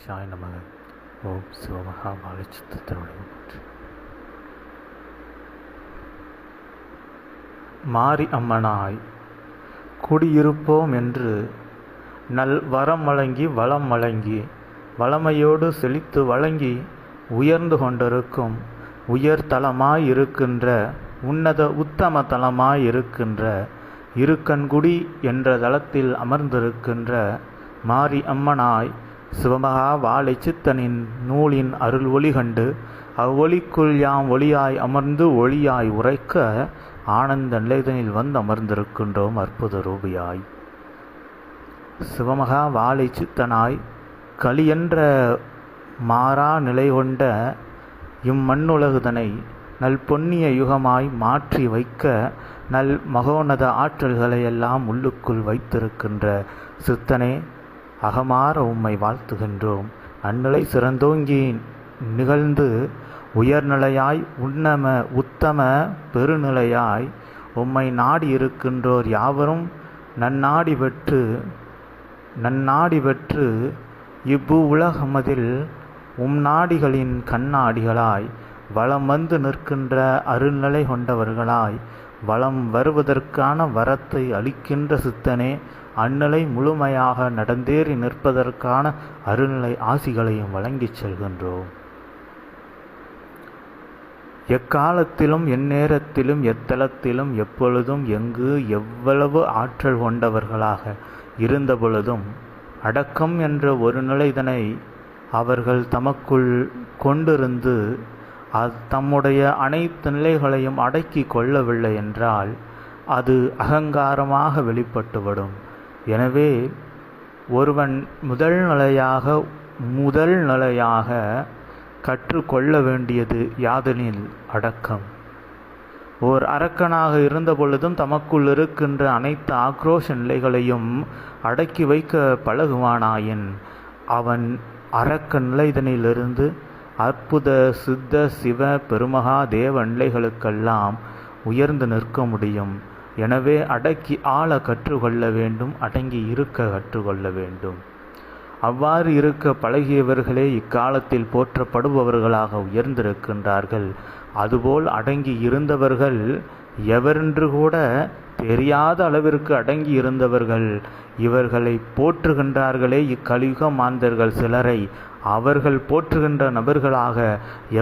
கணேசாய நமக. ஓம் சிவமகா வாழைச்சித்தனுடைய போற்றி. மாரி அம்மனாய் குடியிருப்போம் என்று நல் வரம் வழங்கி வளம் வழங்கி வளமையோடு செழித்து வழங்கி உயர்ந்து கொண்டிருக்கும் உயர்தலமாய் இருக்கின்ற உன்னத உத்தம தலமாய் இருக்கின்ற இருக்கன்குடி என்ற தலத்தில் அமர்ந்திருக்கின்ற மாரி அம்மனாய் சிவமகா வாழை சித்தனின் நூலின் அருள் ஒளி கண்டு அவ்வொளிக்குள் யாம் ஒளியாய் அமர்ந்து ஒளியாய் உரைக்க ஆனந்த நிலைதனில் வந்து அமர்ந்திருக்கின்றோம். அற்புத ரூபியாய் சிவமகா வாழை சித்தனாய் களி என்ற மாறா நிலை கொண்ட இம்மண்ணுலகுதனை நல் பொன்னிய யுகமாய் மாற்றி வைக்க நல் மகோன்னத ஆற்றல்களை எல்லாம் உள்ளுக்குள் வைத்திருக்கின்ற சித்தனே, அகமாற உம்மை வாழ்த்துகின்றோம். அந்நிலை சிறந்தோங்கி நிகழ்ந்து உயர்நிலையாய் உத்தம பெருநிலையாய் உம்மை நாடி இருக்கின்றோர் யாவரும் நன்னாடி பெற்று இவ்வு உலகமதில் நாடிகளின் கண்ணாடிகளாய் வலம் வந்து நிற்கின்ற அருள்நிலை கொண்டவர்களாய் வலம் வருவதற்கான வரத்தை அளிக்கின்ற சித்தனே, அந்நிலை முழுமையாக நடந்தேறி நிற்பதற்கான அருள்நிலை ஆசிகளையும் வழங்கிச் செல்கின்றோம். எக்காலத்திலும் எந்நேரத்திலும் எத்தலத்திலும் எப்பொழுதும் எங்கு எவ்வளவு ஆற்றல் கொண்டவர்களாக இருந்த பொழுதும் அடக்கம் என்ற ஒரு நிலைதனை அவர்கள் தமக்குள் கொண்டிருந்து தம்முடைய அனைத்து நிலைகளையும் அடக்கி கொள்ளவில்லை என்றால் அது அகங்காரமாக வெளிப்பட்டுவிடும். எனவே ஒருவன் முதல் நிலையாக கற்றுக்கொள்ள வேண்டியது யாதெனில் அடக்கம். ஓர் அரக்கனாக இருந்த பொழுதும் தமக்குள் இருக்கின்ற அனைத்து ஆக்ரோஷ நிலைகளையும் அடக்கி வைக்க பழகுவானாயின் அவன் அரக்க நிலைதனிலிருந்து அற்புத சித்த சிவ பெருமகா தேவ நிலைகளுக்கெல்லாம் உயர்ந்து நிற்க முடியும். எனவே அடக்கி ஆள கற்றுக்கொள்ள வேண்டும், அடங்கி இருக்க கற்றுக்கொள்ள வேண்டும். அவ்வாறு இருக்க பழகியவர்களே இக்காலத்தில் போற்றப்படுபவர்களாக உயர்ந்திருக்கின்றார்கள். அதுபோல் அடங்கி இருந்தவர்கள் எவரென்று கூட தெரியாத அளவிற்கு அடங்கி இருந்தவர்கள் இவர்களை போற்றுகின்றார்களே இக்கலியுக மாந்தர்கள் சிலரை அவர்கள் போற்றுகின்ற நபர்களாக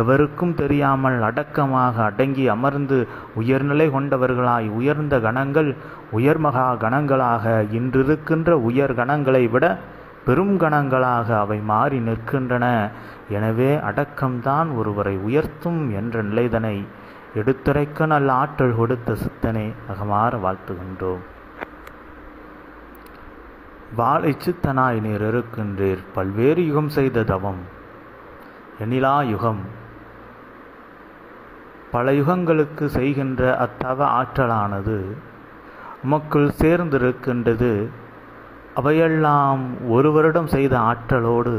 எவருக்கும் தெரியாமல் அடக்கமாக அடங்கி அமர்ந்து உயர்நிலை கொண்டவர்களாய் உயர்ந்த கணங்கள் உயர்மகா கணங்களாக இன்றிருக்கின்ற உயர் கணங்களை விட பெரும் கணங்களாக அவை மாறி நிற்கின்றன. எனவே அடக்கம்தான் ஒருவரை உயர்த்தும் என்ற நிலைதனை எடுத்துரைக்க நல்ல ஆற்றல் கொடுத்த சித்தனை அகமாற வாழ்த்துகின்றோம். வாழை சித்தனாய் நீர் இருக்கின்றீர். பல்வேறு யுகம் செய்த தவம் எண்ணிலா யுகம், பல யுகங்களுக்கு செய்கின்ற அத்தவ ஆற்றலானது உமக்குள் சேர்ந்திருக்கின்றது. அவையெல்லாம் ஒரு வருடம் செய்த ஆற்றலோடு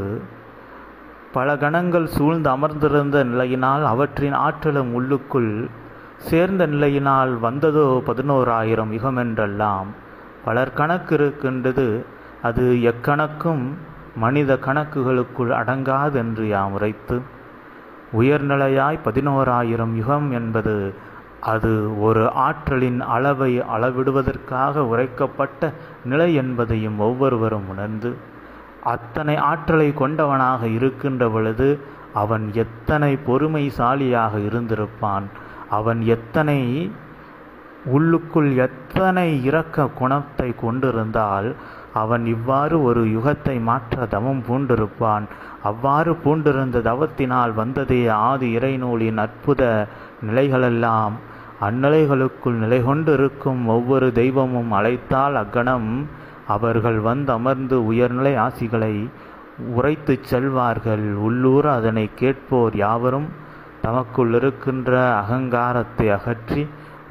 பல கணங்கள் சூழ்ந்து அமர்ந்திருந்த நிலையினால் அவற்றின் ஆற்றலும் உள்ளுக்குள் சேர்ந்த நிலையினால் வந்ததோ 11,000 யுகம் என்றெல்லாம் பலர் கணக்கு இருக்கின்றது. அது எக்கணக்கும் மனித கணக்குகளுக்குள் அடங்காதென்று யாம் உரைத்து உயர்நிலையாய் 11,000 யுகம் என்பது அது ஒரு ஆற்றலின் அளவை அளவிடுவதற்காக உரைக்கப்பட்ட நிலை என்பதையும் ஒவ்வொருவரும் உணர்ந்து அத்தனை ஆற்றலை கொண்டவனாக இருக்கின்ற பொழுது அவன் எத்தனை பொறுமைசாலியாக இருந்திருப்பான், அவன் எத்தனை உள்ளுக்குள் எத்தனை இரக்க குணத்தை கொண்டிருந்தால் அவன் இவ்வாறு ஒரு யுகத்தை மாற்ற தவம் பூண்டிருப்பான். அவ்வாறு பூண்டிருந்த தவத்தினால் வந்ததே ஆதி இறைநூலின் அற்புத நிலைகளெல்லாம். அந்நிலைகளுக்குள் நிலை கொண்டிருக்கும் ஒவ்வொரு தெய்வமும் அழைத்தால் அக்கணம் அவர்கள் வந்து அமர்ந்து உயர்நிலை ஆசிகளை உரைத்து செல்வார்கள். உள்ளூர் அதனை கேட்போர் யாவரும் தமக்குள் இருக்கின்ற அகங்காரத்தை அகற்றி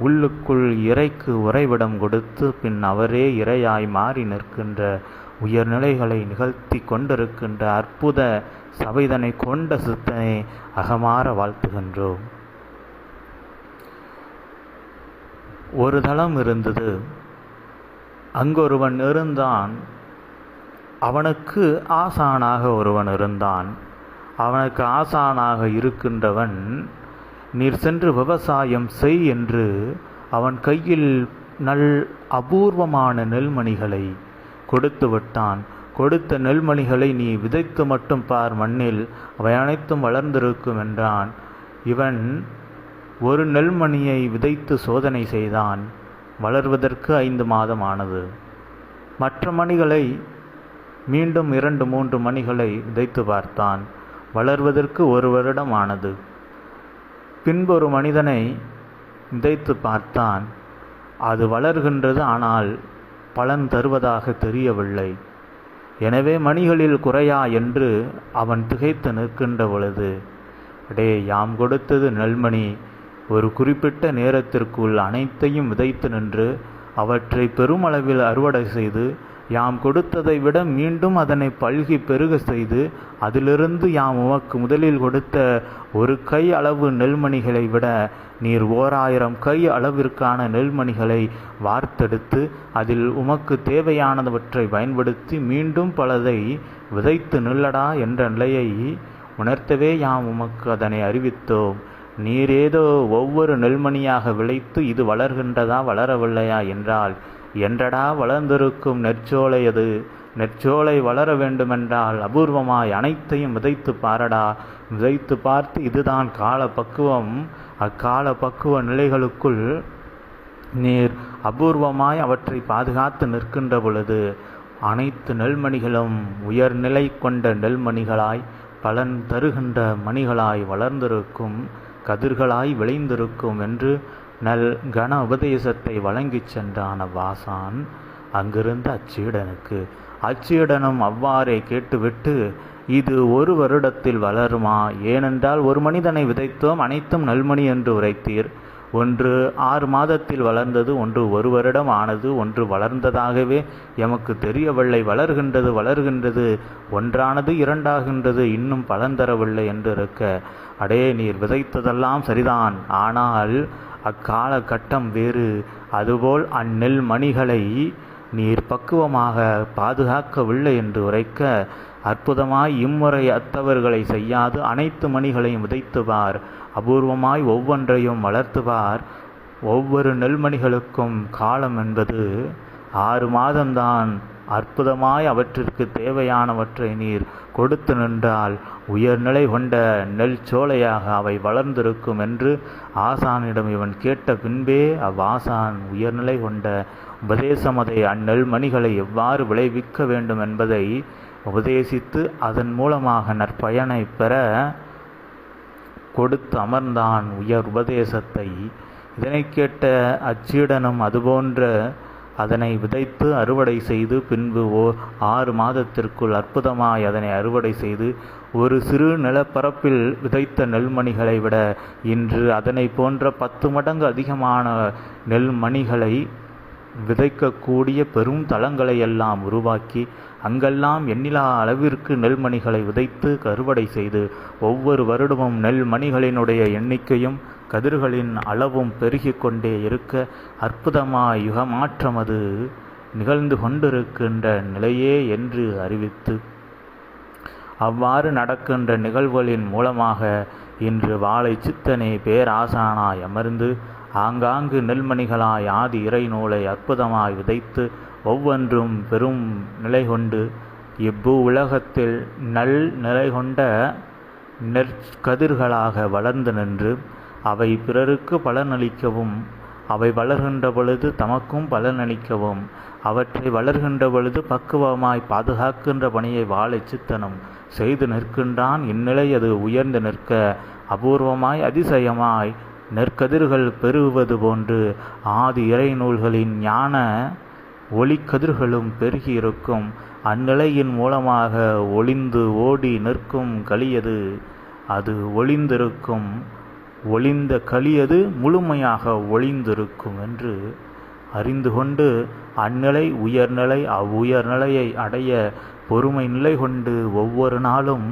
உள்ளுக்குள் இறைக்கு உறைவிடம் கொடுத்து பின் அவரே இறையாய் மாறி நிற்கின்ற உயர்நிலைகளை நிகழ்த்தி கொண்டிருக்கின்ற அற்புத சபைதனை கொண்ட சித்தனை அகமாற வாழ்த்துகின்றோம். ஒரு தலம் இருந்தது. அங்கொருவன் இருந்தான். அவனுக்கு ஆசானாக ஒருவன் இருந்தான். அவனுக்கு ஆசானாக இருக்கின்றவன், நீர் சென்று விவசாயம் செய் என்று அவன் கையில் அபூர்வமான நெல்மணிகளை கொடுத்து விட்டான். கொடுத்த நெல்மணிகளை நீ விதைத்து மட்டும் பார், மண்ணில் அவை அனைத்தும் வளர்ந்திருக்கும் என்றான். இவன் ஒரு நெல்மணியை விதைத்து சோதனை செய்தான். வளர்வதற்கு 5 மாதம் ஆனது. மற்ற மணிகளை மீண்டும் 2-3 மணிகளை விதைத்து பார்த்தான். வளர்வதற்கு 1 வருடம் ஆனது. பின்பு ஒரு மனிதனை விதைத்து பார்த்தான். அது வளர்கின்றது, ஆனால் பலன் தருவதாக தெரியவில்லை. எனவே மணிகளில் குறையா என்று அவன் திகைத்து நிற்கின்ற பொழுது, யாம் கொடுத்தது நெல்மணி, ஒரு குறிப்பிட்ட நேரத்திற்குள் அனைத்தையும் விதைத்து நின்று அவற்றை பெருமளவில் அறுவடை செய்து யாம் கொடுத்ததை விட மீண்டும் அதனை பல்கி பெருக செய்து அதிலிருந்து யாம் உமக்கு முதலில் கொடுத்த 1 கை அளவு நெல்மணிகளை விட நீர் 1000 கை அளவிற்கான நெல்மணிகளை வார்த்தெடுத்து அதில் உமக்கு தேவையானவற்றை பயன்படுத்தி மீண்டும் பலதை விதைத்து நில்லடா என்ற நிலையை உணர்த்தவே யாம் உமக்கு அதனை அறிவித்தோம். நீர் ஏதோ ஒவ்வொரு நெல்மணியாக விளைத்து இது வளர்கின்றதா வளரவில்லையா என்றால், என்றடா வளர்ந்திருக்கும் நெற்சோலை அது. நெற்சோலை வளர வேண்டுமென்றால் அபூர்வமாய் அனைத்தையும் விதைத்து பாரடா. விதைத்து பார்த்து இதுதான் கால பக்குவம். அக்கால பக்குவ நிலைகளுக்குள் நீர் அபூர்வமாய் அவற்றை பாதுகாத்து நிற்கின்ற பொழுது அனைத்து நெல்மணிகளும் உயர்நிலை கொண்ட நெல்மணிகளாய் பலன் தருகின்ற மணிகளாய் வளர்ந்திருக்கும், கதிர்களாய் விளைந்திருக்கும் என்று கன உபதேசத்தை வழங்கிச் சென்றான் அவ்வாசான் அங்கிருந்த அச்சீடனுக்கு. அச்சீடனும் அவ்வாறே கேட்டுவிட்டு, இது 1 வருடத்தில் வளருமா? ஏனென்றால் 1 மனிதனை விதைத்தோம், அனைத்தும் நல்மணி என்று உரைத்தீர். ஒன்று 6 மாதத்தில் வளர்ந்தது, ஒன்று 1 வருடம் ஆனது, ஒன்று வளர்ந்ததாகவே எமக்கு தெரியவில்லை. வளர்கின்றது, ஒன்றானது 2ஆகின்றது, இன்னும் பலன் தரவில்லை என்று இருக்க, நீர் விதைத்ததெல்லாம் சரிதான், ஆனால் அக்கால கட்டம் வேறு. அதுபோல் அந்நெல் மணிகளை நீர் பக்குவமாக பாதுகாக்கவில்லை என்று உரைக்க, அற்புதமாய் இம்முறை அத்தவர்களை செய்யாது அனைத்து மணிகளையும் விதைத்துவார், அபூர்வமாய் ஒவ்வொன்றையும் வளர்த்துவார். ஒவ்வொரு நெல்மணிகளுக்கும் காலம் என்பது 6 மாதம்தான். அற்புதமாய் அவற்றிற்கு தேவையானவற்றை நீர் கொடுத்து நின்றால் உயர்நிலை கொண்ட நெல் சோலையாக அவை வளர்ந்திருக்கும் என்று ஆசானிடம் இவன் கேட்ட பின்பே அவ்வாசான் உயர்நிலை கொண்ட உபதேசமதை அந்நெல் மணிகளை எவ்வாறு விளைவிக்க வேண்டும் என்பதை உபதேசித்து அதன் மூலமாக நற்பயனை பெற கொடுத்து அமர்ந்தான் உயர் உபதேசத்தை. இதனை கேட்ட அச்சீடனும் அதுபோன்ற அதனை விதைத்து அறுவடை செய்து பின்பு 6 மாதத்திற்குள் அற்புதமாய் அதனை அறுவடை செய்து ஒரு சிறு நிலப்பரப்பில் விதைத்த நெல்மணிகளை விட இன்று அதனை போன்ற 10 மடங்கு அதிகமான நெல்மணிகளை விதைக்கக்கூடிய பெரும் தளங்களை எல்லாம் உருவாக்கி அங்கெல்லாம் எண்ணிலா அளவிற்கு நெல்மணிகளை விதைத்து அறுவடை செய்து ஒவ்வொரு வருடமும் நெல்மணிகளினுடைய எண்ணிக்கையும் கதிர்களின் அளவும் பெருகி கொண்டே இருக்க அற்புதமாய் யுகமாற்றம் அது நிகழ்ந்து கொண்டிருக்கின்ற நிலையே என்று அறிவித்து, அவ்வாறு நடக்கின்ற நிகழ்வுகளின் மூலமாக இன்று வாழை சித்தனே பேராசானாய் அமர்ந்து ஆங்காங்கு நெல்மணிகளாய் ஆதி இறை நூலை அற்புதமாய் விதைத்து ஒவ்வொன்றும் பெரும் நிலை கொண்டு இவ்வு உலகத்தில் நிலை கொண்ட நெற்கதிர்களாக வளர்ந்து நின்று அவை பிறருக்கு பலனளிக்கவும், அவை வளர்கின்ற பொழுது தமக்கும் பலனளிக்கவும், அவற்றை வளர்கின்ற பொழுது பக்குவமாய் பாதுகாக்கின்ற பணியை வாழை சித்தனும் செய்து நிற்கின்றான். இந்நிலை அது உயர்ந்து நிற்க அபூர்வமாய் அதிசயமாய் நெற்கதிர்கள் பெருகுவது போன்று ஆதி இறை நூல்களின் ஞான ஒளிக்கதிர்களும் பெருகி இருக்கும். அந்நிலையின் மூலமாக ஒளிந்து ஓடி நிற்கும் களியது அது ஒளிந்திருக்கும், ஒளிந்த களியது முழுமையாக ஒளிந்திருக்கும் என்று அறிந்து கொண்டு அந்நிலை உயர்நிலை, அவ்வுயர்நிலையை அடைய பொறுமை நிலை கொண்டு ஒவ்வொரு நாளும்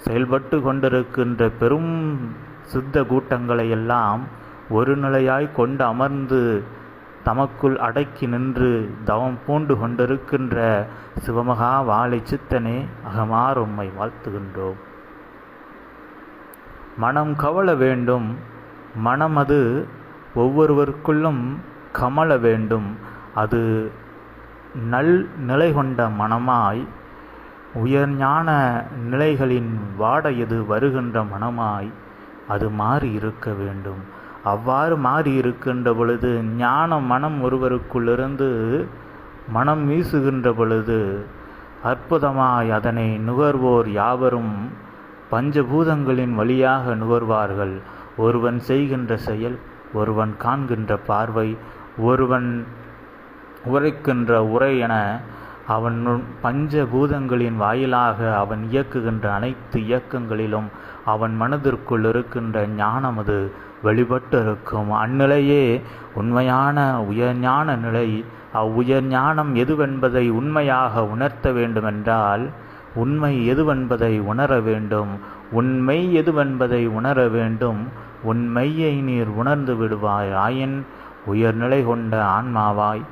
செயல்பட்டு கொண்டிருக்கின்ற பெரும் சித்த கூட்டங்களை எல்லாம் ஒரு நிலையாய் கொண்டு அமர்ந்து தமக்குள் அடக்கி நின்று தவம் பூண்டு கொண்டிருக்கின்ற சிவமகா வாழை சித்தனே, அகமார் உம்மை வாழ்த்துகின்றோம். மனம் கவல வேண்டும், மனம் அது ஒவ்வொருவருக்குள்ளும் கமல வேண்டும். அது நல் நிலை கொண்ட மனமாய், உயர்ஞான நிலைகளின் வாடையது வருகின்ற மனமாய் அது மாறி இருக்க வேண்டும். அவ்வாறு மாறி இருக்கின்ற பொழுது ஞான மனம் ஒருவருக்குள்ளிருந்து மனம் வீசுகின்ற பொழுது அற்புதமாய் அதனை நுகர்வோர் யாவரும் பஞ்சபூதங்களின் வழியாக நுகர்வார்கள். ஒருவன் செய்கின்ற செயல், ஒருவன் காண்கின்ற பார்வை, ஒருவன் உரைக்கின்ற உரை என அவன் பஞ்சபூதங்களின் வாயிலாக அவன் இயக்குகின்ற அனைத்து இயக்கங்களிலும் அவன் மனதிற்குள் இருக்கின்ற ஞானம் அது வெளிப்பட்டு இருக்கும். அந்நிலையே உண்மையான உயர்ஞான நிலை. அவ்வுயர் ஞானம் எதுவென்பதை உண்மையாக உணர்த்த வேண்டுமென்றால் உண்மை எதுவென்பதை உணர வேண்டும். உண்மை எதுவென்பதை உணர வேண்டும். உண்மையை நீர் உணர்ந்து விடுவாய். ஆயின் உயர்நிலை கொண்ட ஆன்மாவாய்,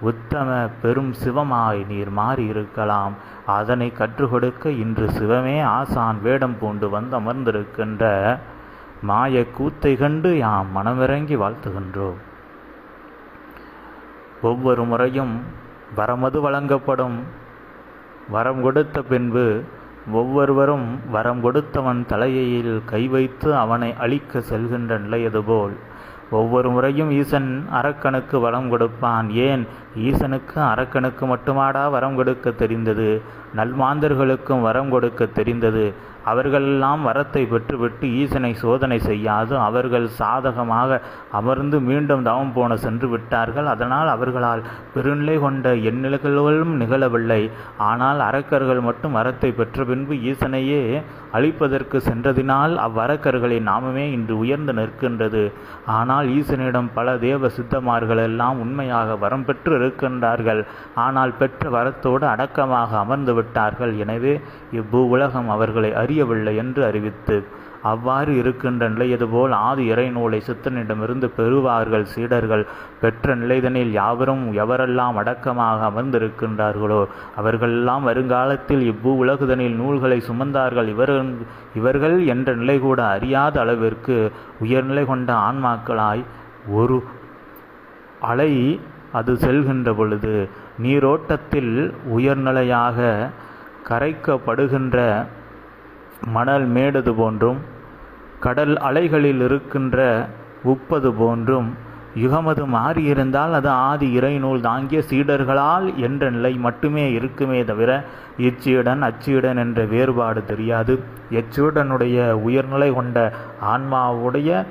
உத்தம பெரும் சிவமாய் நீர் மாறி இருக்கலாம். அதனை கற்றுக் கொடுக்க இன்று சிவமே ஆசான் வேடம் பூண்டு வந்து அமர்ந்திருக்கின்ற மாய கூத்தை கண்டு யாம் மனமிறங்கி வாழ்த்துகின்றோம். ஒவ்வொரு முறையும் வரமது வழங்கப்படும். வரம் கொடுத்த பின்பு ஒவ்வொருவரும் வரம் கொடுத்தவன் தலையில் கை வைத்து அவனை அழிக்க செல்கின்ற நிலையதுபோல் ஒவ்வொரு முறையும் ஈசன் அரக்கனுக்கு வரம் கொடுப்பான். ஏன், ஈசனுக்கு அரக்கனுக்கு மட்டுமாடா வரம் கொடுக்க தெரிந்தது? நல்மாந்தர்களுக்கும் வரம் கொடுக்க தெரிந்தது. அவர்களெல்லாம் வரத்தை பெற்றுவிட்டு ஈசனை சோதனை செய்யாது அவர்கள் சாதகமாக அமர்ந்து மீண்டும் தவம் போன சென்று விட்டார்கள். அதனால் அவர்களால் பெருநிலை கொண்ட எந்நிலைகளும் நிகழவில்லை. ஆனால் அரக்கர்கள் மட்டும் வரத்தை பெற்ற பின்பு ஈசனையே அழிப்பதற்கு சென்றதினால் அவ்வரக்கர்களின் நாமமே இன்று உயர்ந்து நிற்கின்றது. ஆனால் ஈசனிடம் பல தேவ சித்தமார்கள் எல்லாம் உண்மையாக வரம் பெற்று இருக்கின்றார்கள். ஆனால் பெற்ற வரத்தோடு அடக்கமாக அமர்ந்து விட்டார்கள். எனவே இவ்வு உலகம் அவர்களை அறியவில்லை என்று அறிவித்து அவ்வாறு இருக்கின்ற நிலையதுபோல் ஆதி இறைநூலை சித்தனிடமிருந்து பெறுவார்கள் சீடர்கள். பெற்ற நிலைதனில் யாவரும் எவரெல்லாம் அடக்கமாக அமர்ந்திருக்கின்றார்களோ அவர்களெல்லாம் வருங்காலத்தில் இவ்வு உலகுதனில் நூல்களை சுமந்தார்கள். இவர்கள் என்ற நிலை கூட அறியாத அளவிற்கு உயர்நிலை கொண்ட ஆன்மாக்களாய் ஒரு அலை அது செல்கின்ற பொழுது நீரோட்டத்தில் உயர்நிலையாக கரைக்கப்படுகின்ற மணல் மேடது போன்றும் கடல் அலைகளில் இருக்கின்ற உப்பது போன்றும் யுகமது மாறியிருந்தால் அது ஆதி இறைநூல் தாங்கிய சீடர்களால் என்ற நிலை மட்டுமே இருக்குமே தவிர இச்சீடன் அச்சீடன் என்ற வேறுபாடு தெரியாது. எச்சீடனுடைய உயர்நிலை கொண்ட ஆன்மாவுடைய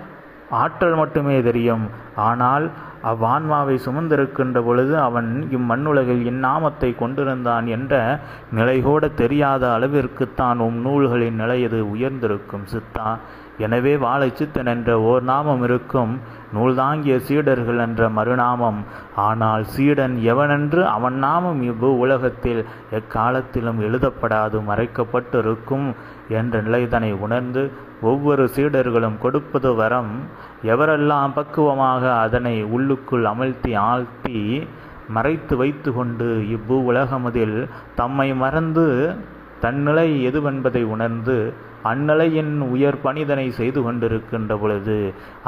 ஆற்றல் மட்டுமே தெரியும். ஆனால் அவ்வான்மாவை சுமந்திருக்கின்ற பொழுது அவன் இம்மண்ணுலகில் இந்நாமத்தை கொண்டிருந்தான் என்ற நிலைகூட தெரியாத அளவிற்குத்தான் நூல்களின் நிலையது உயர்ந்திருக்கும் சித்தா. எனவே வாழை சித்தன் என்ற ஓர் நாமம் இருக்கும், நூல்தாங்கிய சீடர்கள் என்ற மறுநாமம். ஆனால் சீடன் எவனென்று அவன் நாமம் இவ்வு உலகத்தில் எக்காலத்திலும் எழுதப்படாது மறைக்கப்பட்டு இருக்கும் என்ற நிலைதனை உணர்ந்து ஒவ்வொரு சீடர்களும் கொடுப்பது வரம். எவரெல்லாம் பக்குவமாக அதனை உள்ளுக்குள் அமழ்த்தி ஆழ்த்தி மறைத்து வைத்து கொண்டு இவ்வு உலகமதில் தம்மை மறந்து தன்னிலை எதுவென்பதை உணர்ந்து அந்நிலையின் உயர் பணிதனை செய்து கொண்டிருக்கின்ற பொழுது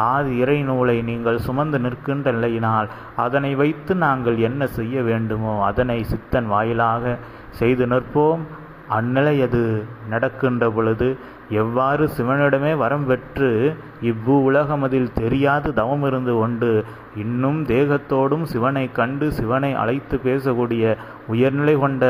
ஆதி இறைநூலை நீங்கள் சுமந்து நிற்கின்ற நிலையினால் அதனை வைத்து நாங்கள் என்ன செய்ய வேண்டுமோ அதனை சித்தன் வாயிலாக செய்து நிற்போம். அந்நிலை அது நடக்கின்ற பொழுது எவ்வாறு சிவனிடமே வரம் பெற்று இவ்வு உலகமதில் தெரியாது தவம் இருந்து கொண்டு இன்னும் தேகத்தோடும் சிவனை கண்டு சிவனை அழைத்து பேசக்கூடிய உயர்நிலை கொண்ட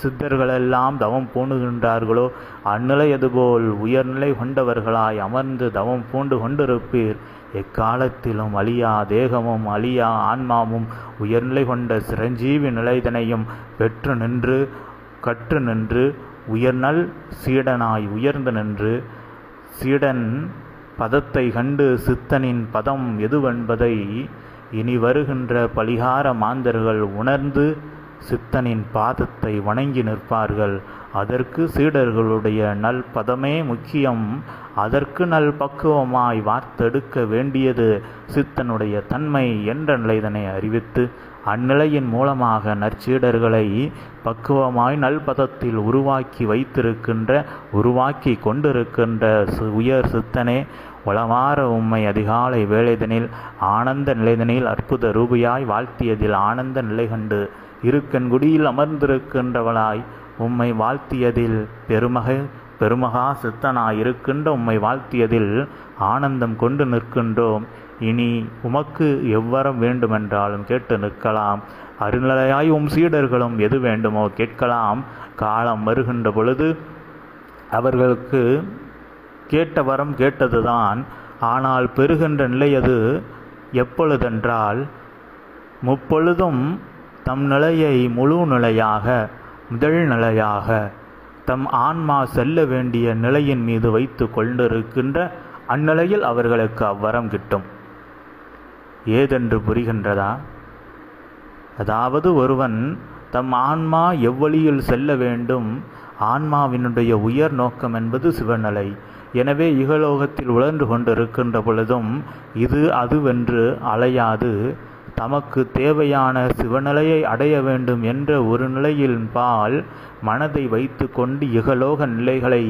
சித்தர்களெல்லாம் தவம் பூணுகின்றார்களோ அந்நிலை அதுபோல் உயர்நிலை கொண்டவர்களாய் அமர்ந்து தவம் பூண்டு கொண்டிருப்பீர். எக்காலத்திலும் அழியா தேகமும் அழியா ஆன்மாவும் உயர்நிலை கொண்ட சிரஞ்சீவி நிலைதனையும் பெற்று நின்று கற்று நின்று உயர்நல் சீடனாய் உயர்ந்து நின்று சீடன் பதத்தை கண்டு சித்தனின் பதம் எதுவென்பதை இனி வருகின்ற பலிகார மாந்தர்கள் உணர்ந்து சித்தனின் பாதத்தை வணங்கி நிற்பார்கள். அதற்கு சீடர்களுடைய நல் பதமே முக்கியம். அதற்கு நல் பக்குவமாய் வார்த்தெடுக்க வேண்டியது சித்தனுடைய தன்மை என்ற நிலைதனை அறிவித்து அந்நிலையின் மூலமாக நற்சீடர்களை பக்குவமாய் நல்பதத்தில் உருவாக்கி கொண்டிருக்கின்ற உயர் சித்தனே, உளமாற உம்மை அதிகாலை வேளைதனில் ஆனந்த நிலைதனில் அற்புத ரூபியாய் வாழ்த்தியதில் ஆனந்த நிலை கண்டு இருக்கன்குடியில் அமர்ந்திருக்கின்றவளாய் உம்மை வாழ்த்தியதில் பெருமகா சித்தனாய் இருக்கின்ற உம்மை வாழ்த்தியதில் ஆனந்தம் கொண்டு நிற்கின்றோம். இனி உமக்கு எவ்வரம் வேண்டுமென்றாலும் கேட்டு நிற்கலாம். அருநிலையாய் உம் சீடர்களும் எது வேண்டுமோ கேட்கலாம். காலம் வருகின்ற பொழுது அவர்களுக்கு கேட்ட வரம் கேட்டதுதான். ஆனால் பெறுகின்ற நிலை அது எப்பொழுதென்றால், முப்பொழுதும் தம் நிலையை முழு நிலையாக முதல் நிலையாக தம் ஆன்மா செல்ல வேண்டிய நிலையின் மீது வைத்து கொண்டிருக்கின்ற அந்நிலையில் அவர்களுக்கு அவ்வரம் கிட்டும். ஏதென்று புரிகின்றதா? அதாவது ஒருவன் தம் ஆன்மா எவ்வழியில் செல்ல வேண்டும், ஆன்மாவினுடைய உயர் நோக்கம் என்பது சிவநிலை. எனவே இகலோகத்தில் உழன்று கொண்டிருக்கின்ற பொழுதும் இது அதுவென்று அலையாது தமக்கு தேவையான சிவநிலையை அடைய வேண்டும் என்ற ஒரு நிலையில் பால் மனதை வைத்து கொண்டு இகலோக நிலைகளை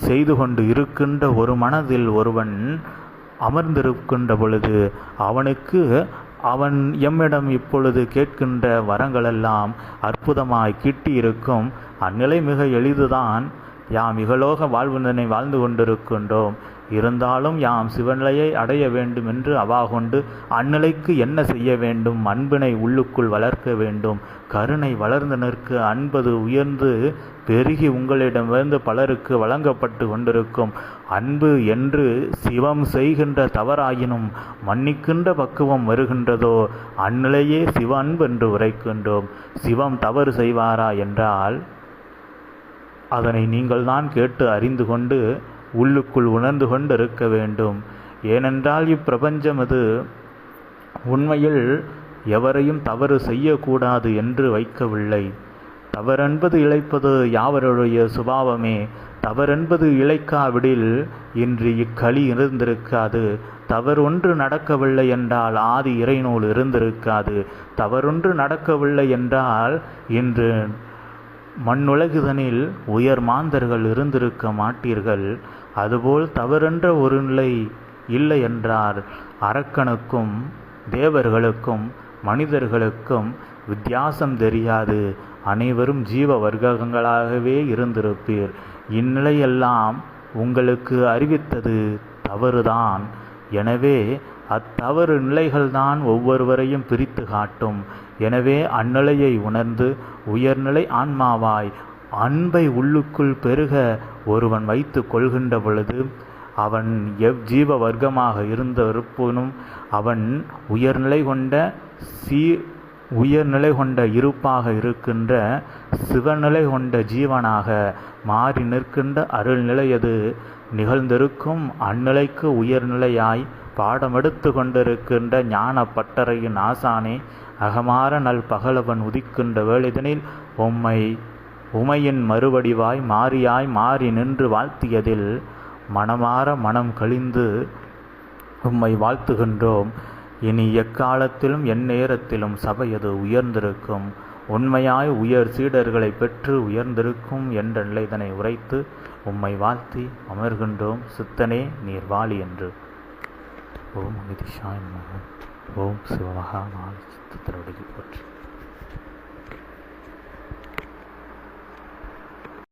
செய்து கொண்டு இருக்கின்ற ஒரு மனதில் ஒருவன் அமர்ந்திருக்கின்ற பொழுது அவனுக்கு அவன் எம்மிடம் இப்பொழுது கேட்கின்ற வரங்களெல்லாம் அற்புதமாய் கிட்டியிருக்கும். அந்நிலை மிக எளிதுதான். யாம் இகலோக வாழ்வினை வாழ்ந்து கொண்டிருக்கின்றோம். இருந்தாலும் யாம் சிவநிலையை அடைய வேண்டும் என்று அவா கொண்டு அந்நிலைக்கு என்ன செய்ய வேண்டும்? அன்பினை உள்ளுக்குள் வளர்க்க வேண்டும். கருணை வளர்ந்து நிற்க அன்பது உயர்ந்து பெருகி உங்களிடமிருந்து பலருக்கு வழங்கப்பட்டு கொண்டிருக்கும். அன்பு என்று சிவம் செய்கின்ற தவறாயினும் மன்னிக்கின்ற பக்குவம் வருகின்றதோ அந்நிலையே சிவ அன்பு என்று உரைக்கின்றோம். சிவம் தவறு செய்வாரா என்றால் அதனை நீங்கள்தான் கேட்டு அறிந்து கொண்டு உள்ளுக்குள் உணர்ந்து கொண்டு இருக்க வேண்டும். ஏனென்றால் இப்பிரபஞ்சம் இது உண்மையில் எவரையும் தவறு செய்யக்கூடாது என்று வைக்கவில்லை. தவறென்பது இழைப்பது யாவருடைய சுபாவமே. தவறென்பது இழைக்காவிடில் இன்று இக்களி இருந்திருக்காது. தவறொன்று நடக்கவில்லை என்றால் ஆதி இறைநூல் இருந்திருக்காது. தவறொன்று நடக்கவில்லை என்றால் இன்று மண்ணுலகிதனில் உயர் மாந்தர்கள் இருந்திருக்க மாட்டீர்கள். அதுபோல் தவறென்ற ஒரு நிலை இல்லை என்றால் அரக்கனுக்கும் தேவர்களுக்கும் மனிதர்களுக்கும் வித்தியாசம் தெரியாது. அனைவரும் ஜீவ வர்க்கங்களாகவே இருந்திருப்பீர். இந்நிலையெல்லாம் உங்களுக்கு அறிவித்தது தவறுதான். எனவே அத்தவறு நிலைகள்தான் ஒவ்வொருவரையும் பிரித்து காட்டும். எனவே அந்நிலையை உணர்ந்து உயர்நிலை ஆன்மாவாய் அன்பை உள்ளுக்குள் பெருக ஒருவன் வைத்து கொள்கின்ற பொழுது அவன் ஜீவ வர்க்கமாக இருப்பினும் அவன் உயர்நிலை கொண்ட இருப்பாக இருக்கின்ற சிவநிலை கொண்ட ஜீவனாக மாறி நிற்கின்ற அருள்நிலையது நிகழ்ந்திருக்கும். அந்நிலைக்கு உயர்நிலையாய் பாடமெடுத்து கொண்டிருக்கின்ற ஞான பட்டறையின் ஆசானே, அகமாற நல் பகலவன் உதிக்கின்ற வேளைதனில் உமையின் மறுவடிவாய் மாறி நின்று வாழ்த்தியதில் மனமாற மனம் கழிந்து உம்மை வாழ்த்துகின்றோம். இனி எக்காலத்திலும் எந்நேரத்திலும் சபையது உயர்ந்திருக்கும். உண்மையாய் உயர் சீடர்களை பெற்று உயர்ந்திருக்கும் என்ற நிலைதனை உரைத்து உம்மை வாழ்த்தி அமர்கின்றோம். சித்தனே நீர் வாழி என்று. ஓம் அகதிஷாய் நமः. ஓம் சிவமகா சித்தருடைய போற்றி.